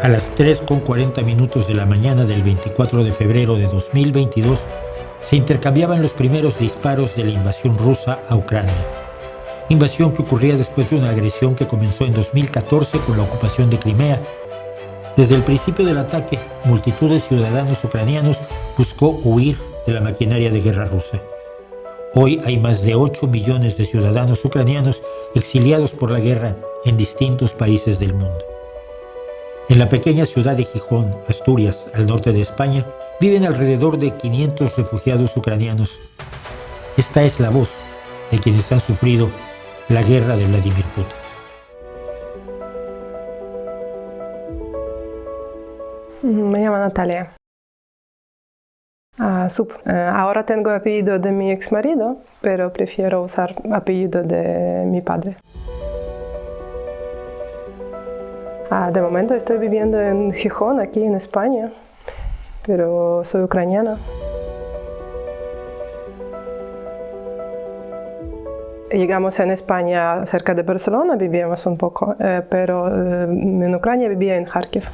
A las 3:40 de la mañana del 24 de febrero de 2022, se intercambiaban los primeros disparos de la invasión rusa a Ucrania. Invasión que ocurría después de una agresión que comenzó en 2014 con la ocupación de Crimea. Desde el principio del ataque, multitud de ciudadanos ucranianos buscó huir de la maquinaria de guerra rusa. Hoy hay más de 8 millones de ciudadanos ucranianos exiliados por la guerra en distintos países del mundo. En la pequeña ciudad de Gijón, Asturias, al norte de España, viven alrededor de 500 refugiados ucranianos. Esta es la voz de quienes han sufrido la guerra de Vladimir Putin. Me llamo Natalia. Ahora tengo apellido de mi exmarido, pero prefiero usar apellido de mi padre. De momento estoy viviendo en Gijón, aquí en España, pero soy ucraniana. Llegamos en España cerca de Barcelona, vivíamos un poco, pero en Ucrania vivía en Kharkiv.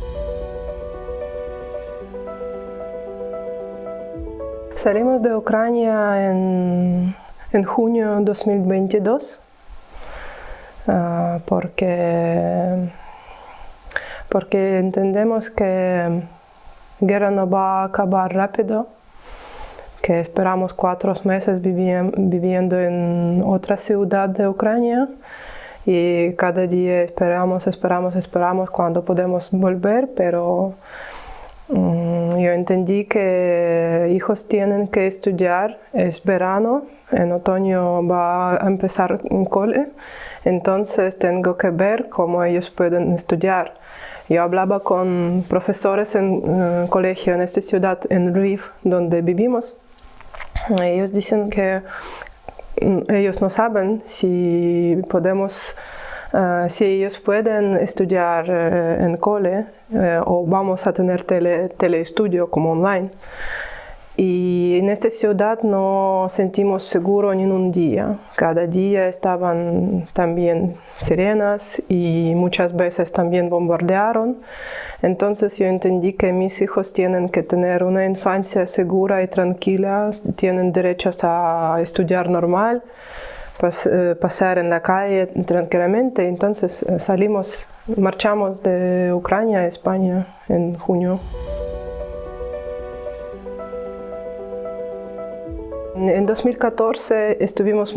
Salimos de Ucrania en junio de 2022 porque entendemos que la guerra no va a acabar rápido, que esperamos 4 meses viviendo en otra ciudad de Ucrania y cada día esperamos cuando podemos volver, pero yo entendí que hijos tienen que estudiar, es verano, en otoño va a empezar un cole, entonces tengo que ver cómo ellos pueden estudiar. Yo hablaba con profesores en colegio en esta ciudad, en Lviv, donde vivimos. Ellos dicen que ellos no saben si ellos pueden estudiar en cole o vamos a tener teleestudio como online. Y en esta ciudad no sentimos seguro ni un día. Cada día estaban también sirenas y muchas veces también bombardearon. Entonces yo entendí que mis hijos tienen que tener una infancia segura y tranquila, tienen derechos a estudiar normal, pasar en la calle tranquilamente. Entonces marchamos de Ucrania a España en junio. En 2014 teníamos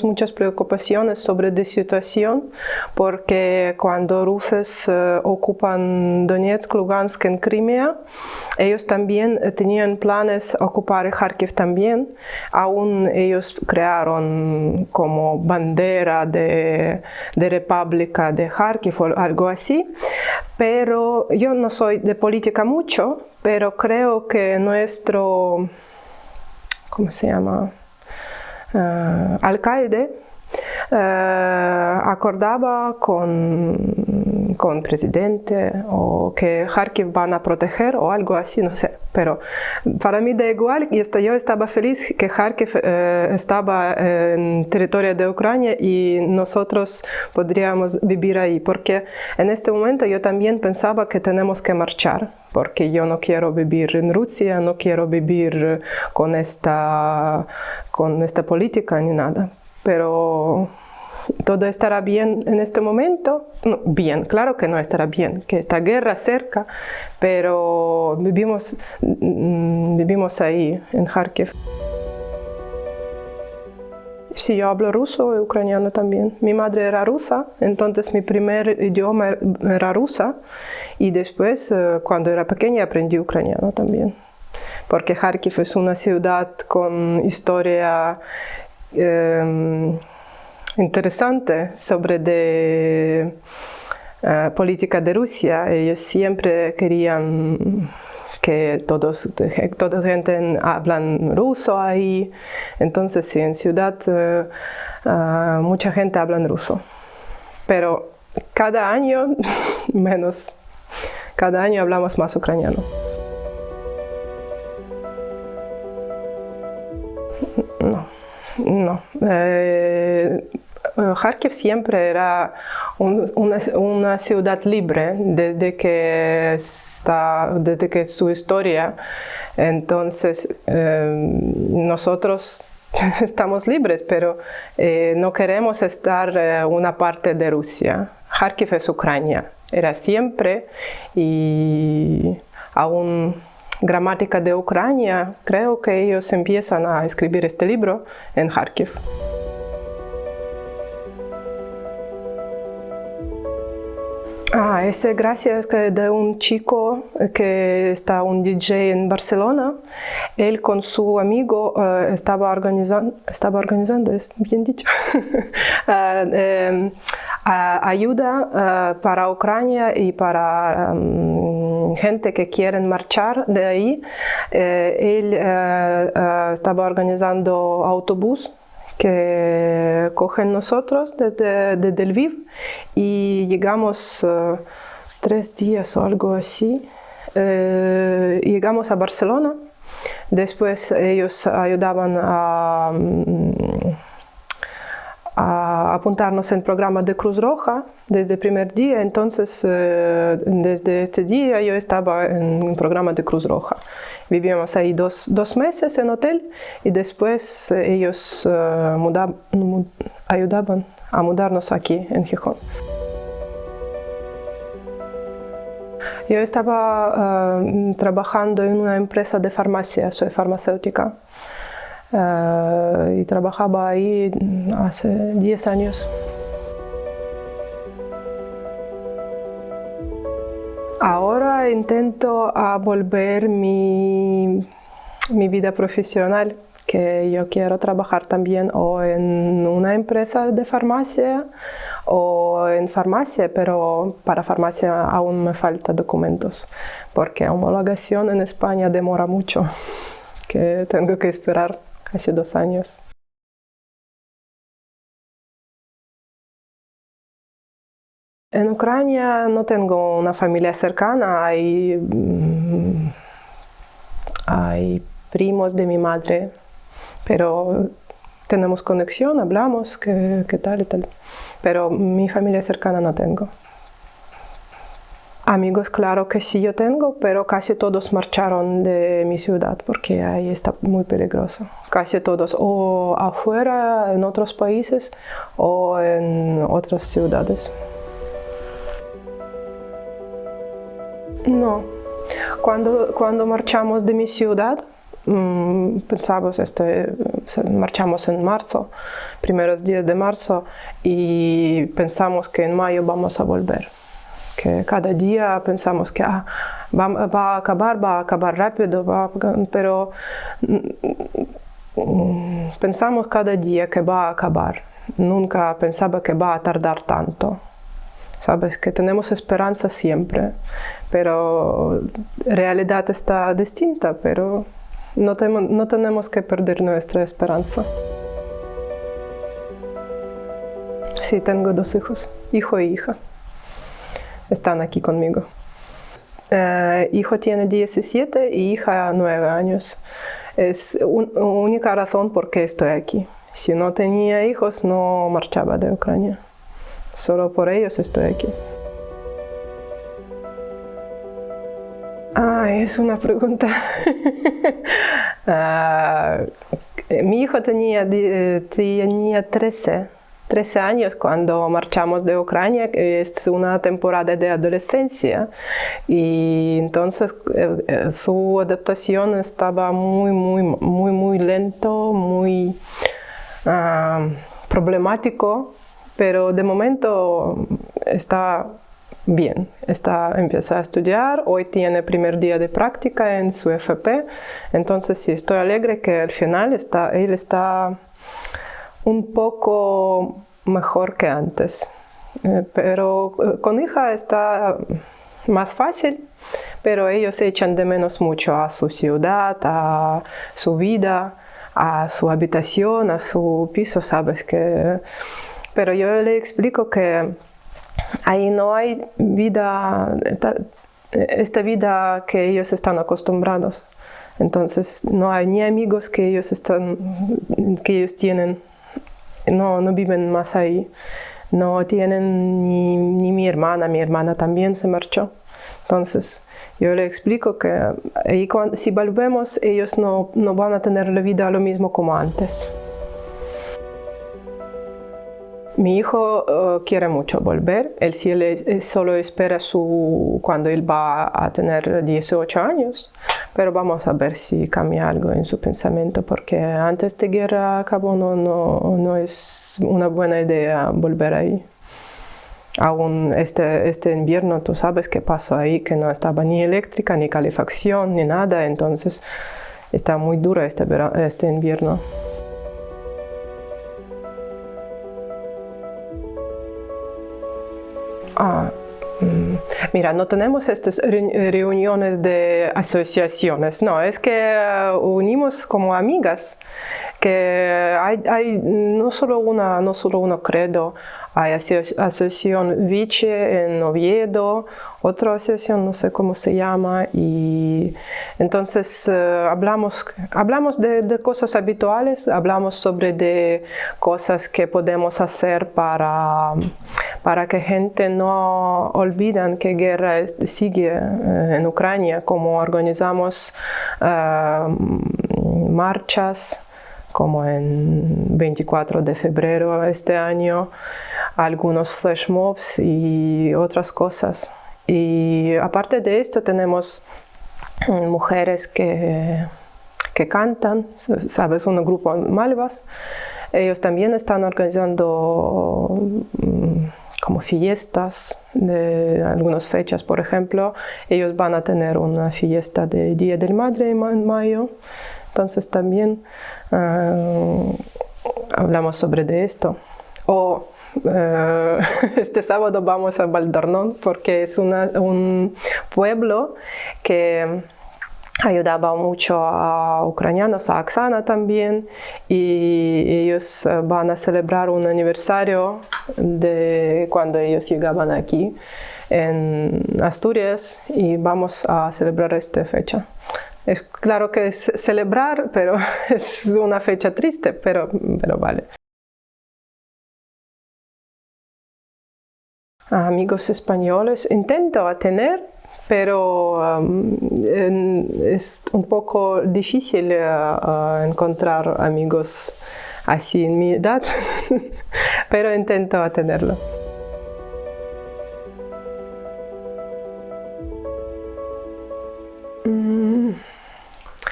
muchas preocupaciones sobre la situación porque cuando rusos ocupan Donetsk, Lugansk en Crimea, ellos también tenían planes ocupar Kharkiv también. Aún ellos crearon como bandera de República de Kharkiv o algo así. Pero yo no soy de política mucho, pero creo que nuestro alcalde acordaba con presidente o que Kharkiv van a proteger o algo así, no sé. Pero para mí da igual y yo estaba feliz que Kharkiv estaba en territorio de Ucrania y nosotros podríamos vivir ahí. Porque en este momento yo también pensaba que tenemos que marchar. Porque yo no quiero vivir en Rusia, no quiero vivir con esta política ni nada. Pero todo estará bien en este momento. No, bien, claro que no estará bien, que esta guerra cerca, pero vivimos ahí, en Kharkiv. Sí, yo hablo ruso y ucraniano también. Mi madre era rusa, entonces mi primer idioma era rusa y después, cuando era pequeña, aprendí ucraniano también. Porque Kharkiv es una ciudad con historia interesante sobre política de Rusia. Ellos siempre querían que toda gente hablan ruso ahí. Entonces, sí, en ciudad mucha gente habla ruso. Pero cada año menos. Cada año hablamos más ucraniano. No. Kharkiv siempre era una ciudad libre desde que su historia. Entonces, nosotros estamos libres, pero no queremos estar una parte de Rusia. Kharkiv es Ucrania, era siempre, y aún gramática de Ucrania, creo que ellos empiezan a escribir este libro en Kharkiv. Es gracias de un chico que está un DJ en Barcelona. Él con su amigo estaba organizando, es bien dicho, ayuda para Ucrania y para gente que quieren marchar de ahí. Él estaba organizando autobús que cogen nosotros desde Lviv, y llegamos 3 días o algo así. Llegamos a Barcelona. Después ellos ayudaban a apuntarnos en programa de Cruz Roja desde el primer día. Entonces, desde este día yo estaba en un programa de Cruz Roja. Vivíamos ahí dos meses en hotel, y después ellos ayudaban a mudarnos aquí en Gijón. Yo estaba trabajando en una empresa de farmacia, soy farmacéutica, y trabajaba ahí hace 10 años. Ahora intento volver mi vida profesional, que yo quiero trabajar también o en una empresa de farmacia o en farmacia, pero para farmacia aún me faltan documentos, porque homologación en España demora mucho, que tengo que esperar casi 2 años. En Ucrania no tengo una familia cercana, hay primos de mi madre, pero tenemos conexión, hablamos, qué tal y tal. Pero mi familia cercana no tengo. Amigos, claro que sí yo tengo, pero casi todos marcharon de mi ciudad porque ahí está muy peligroso. Casi todos, o afuera, en otros países, o en otras ciudades. No. Cuando marchamos de mi ciudad, pensamos, marchamos en marzo, primeros días de marzo, y pensamos que en mayo vamos a volver. Que cada día pensamos que va a acabar rápido, pero pensamos cada día que va a acabar. Nunca pensaba que va a tardar tanto. Sabes que tenemos esperanza siempre, pero la realidad está distinta, pero no tenemos que perder nuestra esperanza. Sí, tengo 2 hijos, hijo y hija. Están aquí conmigo. Hijo tiene 17 y hija 9 años. Es única razón por qué estoy aquí. Si no tenía hijos, no marchaba de Ucrania. Solo por ellos estoy aquí. Es una pregunta. Mi hijo tenía 13 años cuando marchamos de Ucrania, que es una temporada de adolescencia, y entonces su adaptación estaba muy lento, muy problemático, pero de momento está bien, empieza a estudiar, hoy tiene primer día de práctica en su FP, entonces sí, estoy alegre que al final él está un poco mejor que antes, pero con hija está más fácil, pero ellos echan de menos mucho a su ciudad, a su vida, a su habitación, a su piso, sabes que... Pero yo le explico que ahí no hay vida, esta vida que ellos están acostumbrados. Entonces no hay ni amigos que ellos tienen no viven más ahí. No tienen ni mi hermana también se marchó. Entonces, yo le explico que si volvemos, ellos no van a tener la vida lo mismo como antes. Mi hijo quiere mucho volver. Él solo espera cuando él va a tener 18 años. Pero vamos a ver si cambia algo en su pensamiento, porque antes de guerra acabó no es una buena idea volver ahí. Aún este invierno, tú sabes qué pasó ahí, que no estaba ni eléctrica, ni calefacción, ni nada. Entonces está muy duro este invierno. Mira, no tenemos estas reuniones de asociaciones, no, es que unimos como amigas, que hay no solo uno credo, hay asociación Viche en Oviedo, otra asociación, no sé cómo se llama, y entonces hablamos de cosas habituales, hablamos sobre de cosas que podemos hacer para que gente no olviden que guerra sigue en Ucrania, como organizamos marchas, como en 24 de febrero este año, algunos flash mobs y otras cosas. Y aparte de esto tenemos mujeres que cantan, ¿sabes? Un grupo Malvas. Ellos también están organizando como fiestas de algunas fechas, por ejemplo. Ellos van a tener una fiesta de Día del Madre en mayo. Entonces también hablamos sobre esto. Este sábado vamos a Valdornón porque es un pueblo que ayudaba mucho a ucranianos, a Oksana también, y ellos van a celebrar un aniversario de cuando ellos llegaban aquí en Asturias y vamos a celebrar esta fecha. Es claro que es celebrar, pero es una fecha triste, pero vale. Amigos españoles intento tener, pero es un poco difícil encontrar amigos así en mi edad, pero intento tenerlo.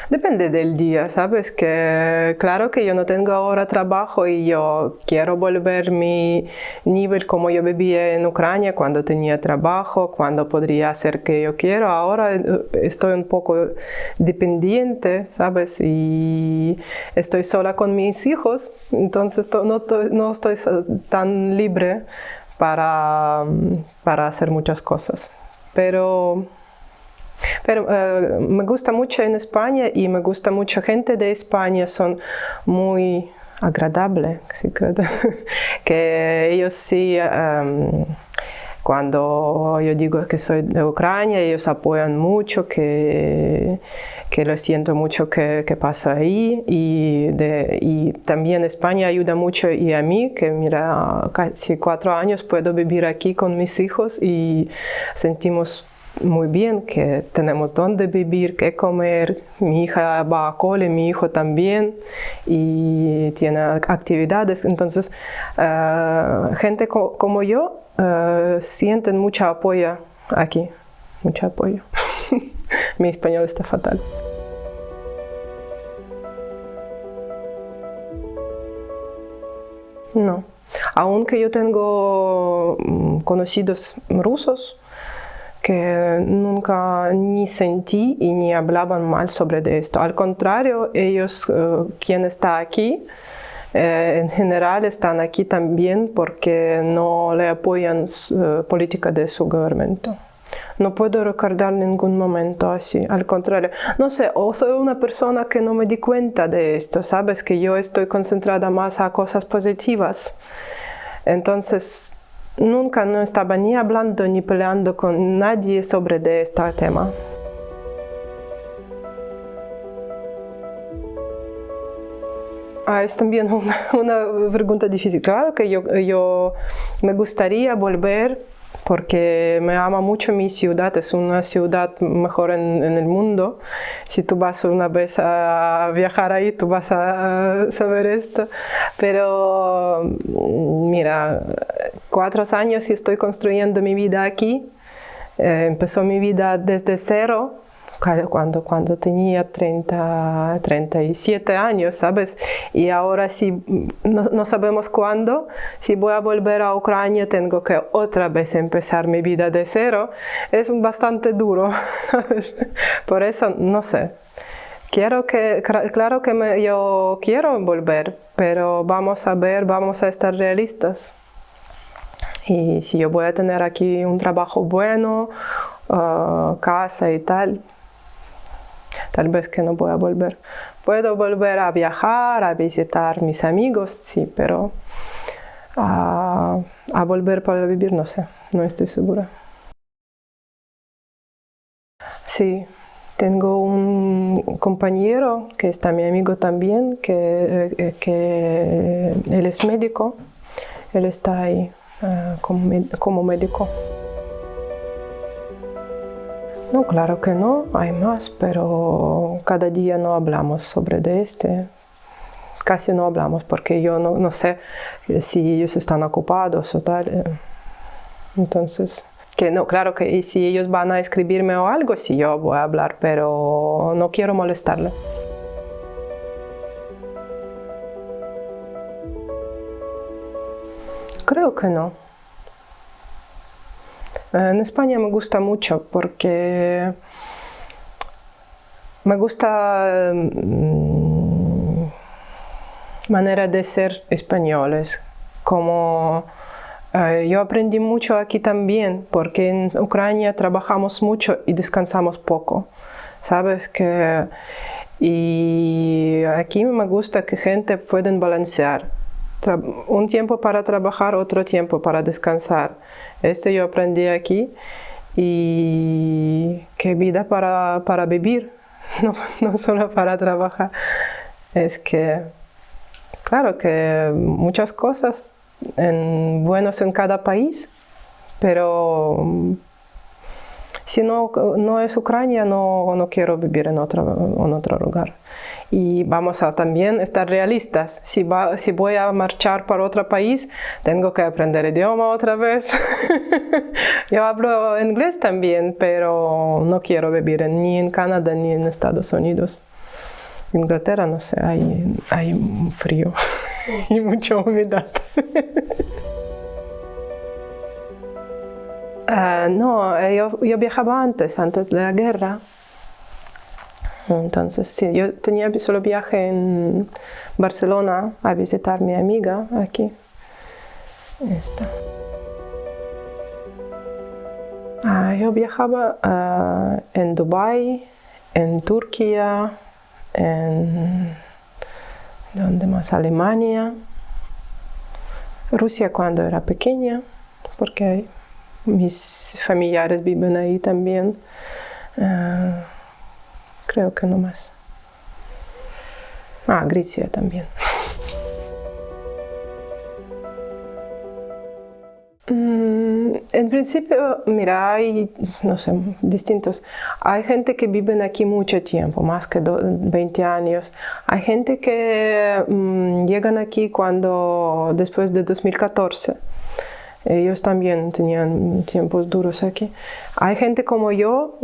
Depende del día, ¿sabes? Que claro que yo no tengo ahora trabajo y yo quiero volver mi nivel como yo vivía en Ucrania cuando tenía trabajo, cuando podría hacer que yo quiero. Ahora estoy un poco dependiente, ¿sabes? Y estoy sola con mis hijos, entonces no estoy tan libre para hacer muchas cosas. Pero me gusta mucho en España y me gusta mucho gente de España, son muy agradables, ¿sí? Que ellos sí, cuando yo digo que soy de Ucrania, ellos apoyan mucho, que lo siento mucho que pasa ahí y también España ayuda mucho y a mí, que mira, casi 4 años puedo vivir aquí con mis hijos y sentimos muy bien, que tenemos dónde vivir, qué comer. Mi hija va a cole, mi hijo también, y tiene actividades. Entonces, gente como yo sienten mucho apoyo aquí, mucho apoyo. Mi español está fatal. No, aunque yo tengo conocidos rusos, que nunca ni sentí y ni hablaban mal sobre esto. Al contrario, ellos, quien está aquí, en general están aquí también porque no le apoyan política de su gobierno. No puedo recordar ningún momento así, al contrario. No sé, o soy una persona que no me di cuenta de esto, sabes, que yo estoy concentrada más a cosas positivas. Entonces, nunca no estaba ni hablando ni peleando con nadie sobre este tema. Es también una pregunta difícil. Claro que yo me gustaría volver porque me ama mucho mi ciudad, es una ciudad mejor en el mundo. Si tú vas una vez a viajar ahí, tú vas a saber esto. Pero mira, 4 años y estoy construyendo mi vida aquí. Empezó mi vida desde cero. Cuando tenía 37 años, ¿sabes? Y ahora sí, no sabemos cuándo, si voy a volver a Ucrania, tengo que otra vez empezar mi vida de cero. Es bastante duro, ¿sabes? Por eso, no sé. Claro que yo quiero volver, pero vamos a ver, vamos a estar realistas. Y si yo voy a tener aquí un trabajo bueno, casa y tal vez que no voy a volver. Puedo volver a viajar, a visitar mis amigos, sí, pero a volver para vivir, no sé, no estoy segura. Sí, tengo un compañero que está mi amigo también, que él es médico, él está ahí como médico. No, claro que no, hay más, pero cada día no hablamos sobre casi no hablamos porque yo no sé si ellos están ocupados o tal. Entonces, que no, claro que si ellos van a escribirme o algo, sí yo voy a hablar, pero no quiero molestarle. Creo que no. En España me gusta mucho porque me gusta manera de ser españoles. Como yo aprendí mucho aquí también porque en Ucrania trabajamos mucho y descansamos poco. ¿Sabes? Y aquí me gusta que gente pueden balancear. Un tiempo para trabajar, otro tiempo para descansar. Yo aprendí aquí y que vida para vivir, no solo para trabajar. Es que, claro que muchas cosas buenas en cada país, pero si no es Ucrania, no quiero vivir en otro lugar. Y vamos a también estar realistas. Si voy a marchar para otro país, tengo que aprender idioma otra vez. Yo hablo inglés también, pero no quiero vivir ni en Canadá ni en Estados Unidos. En Inglaterra, no sé, hay frío y mucha humedad. No, yo viajaba antes de la guerra. Entonces, sí, yo tenía solo viaje en Barcelona a visitar a mi amiga aquí. Yo viajaba en Dubái, en Turquía, ¿dónde más? Alemania, Rusia cuando era pequeña, porque mis familiares viven ahí también. Creo que no más. Grecia también. En principio, mira, hay, no sé, distintos. Hay gente que vive aquí mucho tiempo, más que 20 años. Hay gente que llegan aquí después de 2014. Ellos también tenían tiempos duros aquí. Hay gente como yo,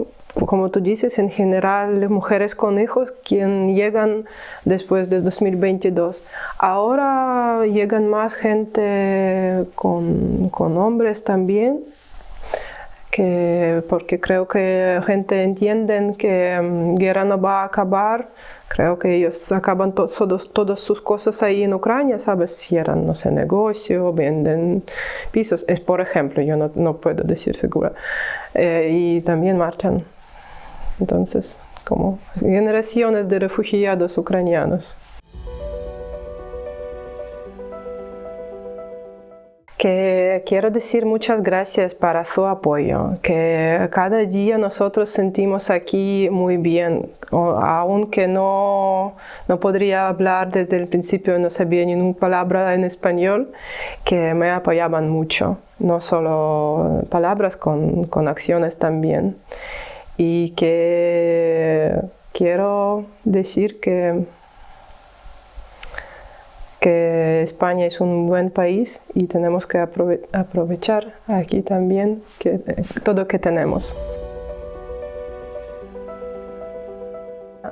como tú dices, en general mujeres con hijos quien llegan después de 2022. Ahora llegan más gente con hombres también, porque creo que gente entiende que guerra no va a acabar. Creo que ellos acaban todas sus cosas ahí en Ucrania, ¿sabes? Cierran, no sé, negocio, venden pisos. Por ejemplo, yo no puedo decir segura. Y también marchan. Entonces, como generaciones de refugiados Que quiero decir muchas gracias para su apoyo, que cada día nosotros sentimos aquí muy bien, aunque no podría hablar desde el principio, no sabía ni una palabra en español, que me apoyaban mucho, no solo palabras, con acciones también. Y que quiero decir que España es un buen país y tenemos que aprovechar aquí también todo lo que tenemos.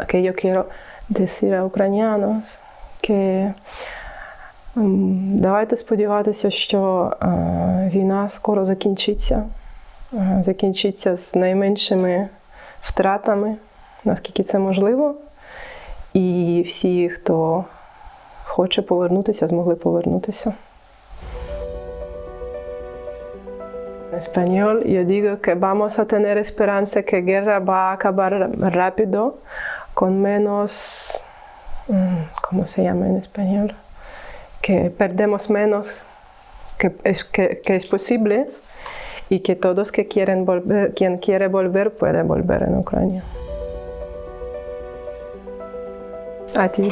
Que yo quiero decir a українцям, que давайте сподіватися, що війна скоро закінчиться. Закінчиться з найменшими втратами, наскільки це можливо. І всі, хто хоче повернутися, змогли повернутися. En español yo digo que vamos a tener esperanza que la guerra va a acabar rápido, con menos, ¿cómo se llama en español? Que perdemos menos, que es posible, y que todos que quieren volver, quien quiere volver puede volver en Ucrania. A ti.